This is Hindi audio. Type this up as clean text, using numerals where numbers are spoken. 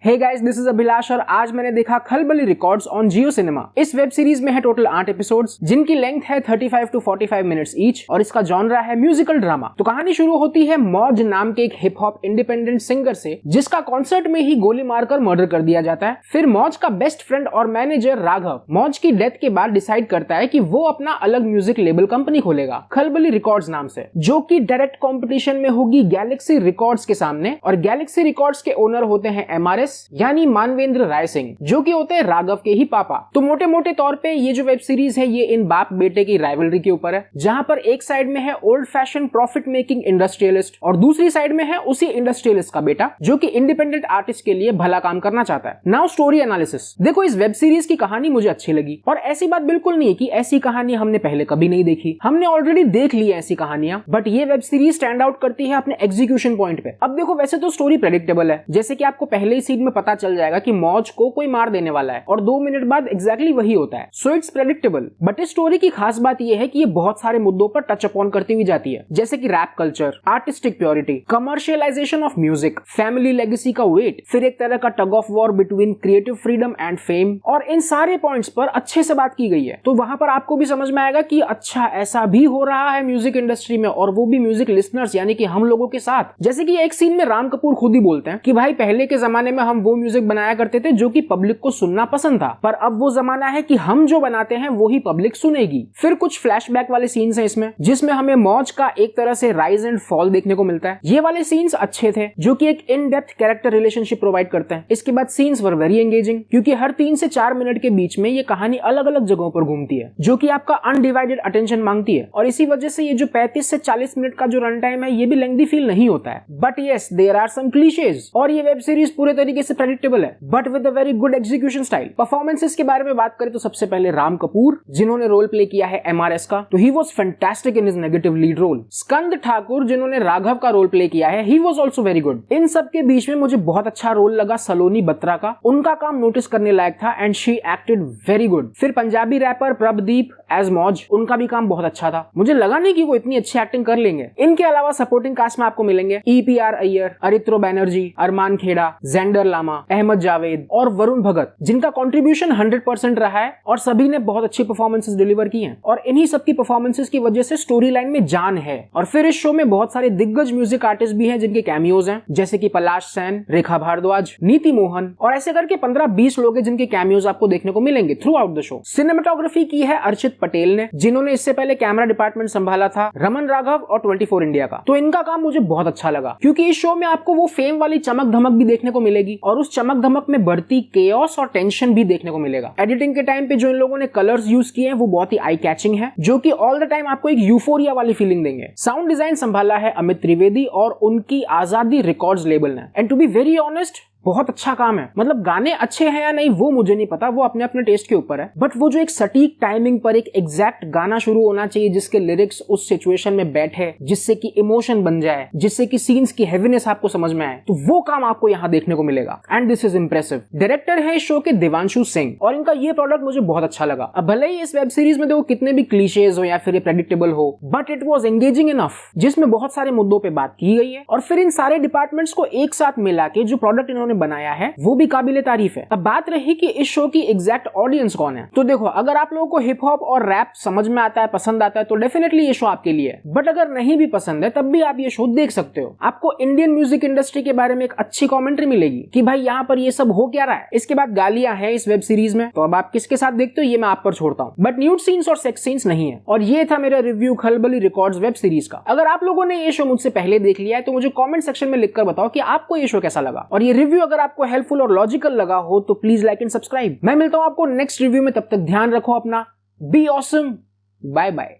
Hey guys, this is Abhilash और आज मैंने देखा Khalbali records on Jio cinema. इस वेब सीरीज में है टोटल 8 एपिसोड्स जिनकी लेंथ है 35 to 45 मिनट्स ईच और इसका जॉनरा है म्यूजिकल ड्रामा। तो कहानी शुरू होती है मौज नाम के एक हिप हॉप इंडिपेंडेंट सिंगर से जिसका कॉन्सर्ट में ही गोली मारकर मर्डर कर दिया जाता है। फिर मौज का बेस्ट फ्रेंड और मैनेजर राघव मौज की डेथ के बाद डिसाइड करता है कि वो अपना अलग म्यूजिक लेबल कंपनी खोलेगा खलबली रिकॉर्ड्स नाम से, जो कि डायरेक्ट कंपटीशन में होगी गैलेक्सी रिकॉर्ड्स के सामने। और गैलेक्सी रिकॉर्ड्स के ओनर होते हैं MRS यानी मानवेंद्र राय सिंह, जो कि होते हैं राघव के ही पापा। तो मोटे मोटे तौर पे ये जो वेब सीरीज है ये इन बाप बेटे की राइवलरी के ऊपर है, जहां पर एक साइड में है old fashion profit making industrialist और दूसरी साइड में है उसी इंडस्ट्रियलिस्ट का बेटा जो कि इंडिपेंडेंट आर्टिस्ट के लिए भला काम करना चाहता है। Now story analysis. देखो, इस वेब सीरीज की कहानी मुझे अच्छी लगी और ऐसी बात बिल्कुल नहीं है कि ऐसी कहानी हमने पहले कभी नहीं देखी। हमने ऑलरेडी देख ली है ऐसी कहानियां, बट ये वेब सीरीज स्टैंड आउट करती है अपने एग्जीक्यूशन पॉइंट पे। अब देखो, वैसे तो स्टोरी प्रेडिक्टेबल है, जैसे कि आपको पहले ही सीन में पता चल जाएगा कि मौज को कोई मार देने वाला है और 2 मिनट बाद एग्जैक्टली वही होता है। So it's predictable. बट इस स्टोरी की खास बात यह है कि ये बहुत सारे मुद्दों पर टच अपॉन करती हुई जाती है, जैसे कि rap culture, artistic purity, commercialization of music, family legacy का वेट, फिर एक तरह का tug of war between creative freedom and fame. और इन सारे पॉइंट्स पर अच्छे से बात की गई है। तो वहां पर आपको भी समझ में आएगा कि अच्छा ऐसा भी हो रहा है म्यूजिक इंडस्ट्री में, और वो भी म्यूजिक लिसनर्स यानी कि हम लोगों के साथ। जैसे कि एक सीन में राम कपूर खुद ही बोलते हैं कि भाई पहले के जमाने में हम वो म्यूजिक बनाया करते थे जो कि पब्लिक को सुनना पसंद था, पर अब वो जमाना है कि हम जो बनाते हैं वो ही पब्लिक सुनेगी। फिर कुछ फ्लैशबैक वाले सीन्स हैं इसमें, जिसमें हमें मौज का एक तरह से राइज एंड फॉल देखने को मिलता है। ये वाले सीन्स अच्छे थे, जो कि एक in depth character relationship provide करते हैं। इसके बाद सीन्स वर वेरी एंगेजिंग, क्योंकि हर 3 से 4 मिनट के बीच में ये कहानी अलग अलग जगहों पर घूमती है, जो कि आपका अनडिवाइडेड अटेंशन मांगती है। और इसी वजह से ये जो 35 से 40 मिनट का जो रन टाइम है ये भी लेंथी फील नहीं होता है। But yes, there are some cliches और ये वेब सीरीज पूरे तरीके से प्रेडिक्टेबल है, but with a very good execution style. Performances के बारे में बात करें तो सबसे पहले राम कपूर, जिन्होंने रोल प्ले किया है MRS का, तो he was fantastic in his negative lead role. Skand Thakur, जिन्होंने राघव का रोल प्ले किया है, he was also very good. इन सब के बीच में मुझे बहुत अच्छा रोल लगा सलोनी बत्रा का। उनका काम नोटिस करने लायक था and she acted very good. फिर पंजाबी रैपर प्रभदीप एज मौज, उनका भी काम बहुत अच्छा था। मुझे लगा नहीं कि वो इतनी अच्छी एक्टिंग कर लेंगे। इनके अलावा सपोर्टिंग कास्ट में आपको मिलेंगे EPR अय्यर, अरित्रो बैनर्जी, अरमान खेड़ा, जेंडर लामा, अहमद जावेद और वरुण भगत, जिनका कंट्रीब्यूशन 100% रहा है और सभी ने बहुत अच्छी परफॉर्मेंसेस डिलीवर की हैं। और इन्हीं सबकी परफॉर्मेंसेस की वजह से स्टोरी लाइन में जान है। और फिर इस शो में बहुत सारे दिग्गज म्यूजिक आर्टिस्ट भी हैं जिनके कैमियोज हैं, जैसे कि पलाश सैन, रेखा भारद्वाज, नीति मोहन और ऐसे करके 15-20 लोग हैं जिनके कैमियोज आपको देखने को मिलेंगे through out the show. Cinematography की है अर्चित पटेल ने, जिन्होंने इससे पहले कैमरा डिपार्टमेंट संभाला था रमन राघव और 24 इंडिया का। तो इनका काम मुझे बहुत अच्छा लगा, क्योंकि इस शो में आपको वो फेम वाली चमक धमक भी देखने को मिलेगी और उस चमक धमक में बढ़ती केओस और टेंशन भी देखने को मिलेगा। एडिटिंग के टाइम पे जो इन लोगों ने कलर्स यूज किए हैं वो बहुत ही आई कैचिंग है, जो कि ऑल द टाइम आपको एक यूफोरिया वाली फीलिंग देंगे। साउंड डिजाइन संभाला है अमित त्रिवेदी और उनकी आजादी रिकॉर्ड्स लेबल ने। And to be very honest, बहुत अच्छा काम है। मतलब गाने अच्छे हैं या नहीं वो मुझे नहीं पता, वो अपने अपने टेस्ट के ऊपर है, बट वो जो एक सटीक टाइमिंग पर एक एग्जैक्ट गाना शुरू होना चाहिए जिसके लिरिक्स उस सिचुएशन में बैठे, जिससे कि इमोशन बन जाए, जिससे कि सीन्स की हेवीनेस आपको समझ में आए, तो वो काम आपको यहाँ देखने को मिलेगा। And this is impressive. Director है इस शो के देवांशु सिंह और इनका ये प्रोडक्ट मुझे बहुत अच्छा लगा। अब भले ही इस वेब सीरीज में देखो कितने भी क्लीशेज हो या फिर प्रेडिक्टेबल हो, but it was engaging enough, जिसमें बहुत सारे मुद्दों पर बात की गई है। और फिर इन सारे डिपार्टमेंट्स को एक साथ मिला के जो प्रोडक्ट इन्होंने बनाया है वो भी काबिले तारीफ है। अब बात रही कि इस शो की एग्जैक्ट ऑडियंस कौन है, तो देखो, अगर आप लोगों को हिप हॉप और रैप समझ में आता है, पसंद आता है, तो डेफिनेटली ये शो आपके लिए है। बट अगर नहीं भी पसंद है तब भी आप ये शो देख सकते हो। आपको इंडियन म्यूजिक इंडस्ट्री के बारे में एक अच्छी कमेंट्री मिलेगी कि भाई यहाँ पर ये सब हो क्या रहा है। इसके बाद गालियां हैं इस वेब सीरीज में, तो अब आप किसके साथ देखते हो ये मैं आप पर छोड़ता हूँ, बट न्यूड सीन्स और सेक्स सीन्स नहीं है। और ये था मेरा रिव्यू खलबली रिकॉर्ड्स वेब सीरीज का। अगर आप लोगों ने ये शो मुझसे पहले देख लिया है तो मुझे कॉमेंट सेक्शन में लिखकर बताओ कि आपको ये शो कैसा लगा। और ये रिव्यू अगर आपको हेल्पफुल और लॉजिकल लगा हो तो प्लीज लाइक एंड सब्सक्राइब। मैं मिलता हूं आपको नेक्स्ट रिव्यू में, तब तक ध्यान रखो अपना। Be awesome, bye bye.